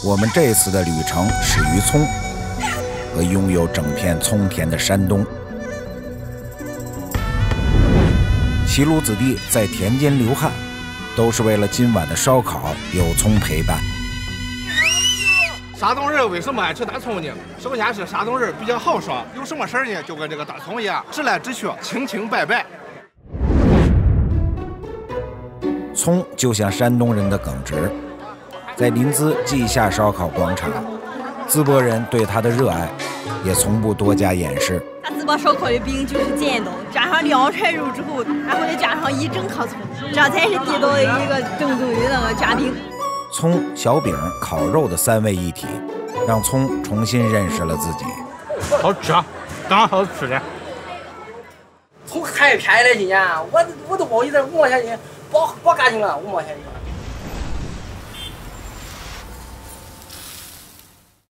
我们这次的旅程始于葱，和拥有整片葱田的山东。齐鲁子弟在田间流汗，都是为了今晚的烧烤有葱陪伴。山东人为什么爱吃大葱呢？首先是山东人比较豪爽，有什么事儿呢，就跟这个大葱一样，直来直去，清清白白。葱就像山东人的耿直，在临淄稷下烧烤广场，淄博人对它的热爱也从不多加掩饰。它淄博烧烤的饼就是简单，加上凉菜肉之后，然后再加上一整颗葱，这才是地道的一个正宗的那个卷饼。葱、小饼、烤肉的三位一体，让葱重新认识了自己。好吃，当然好吃的。葱太便宜了，今年我都不好意思5毛钱一斤，包干净了5毛钱一斤。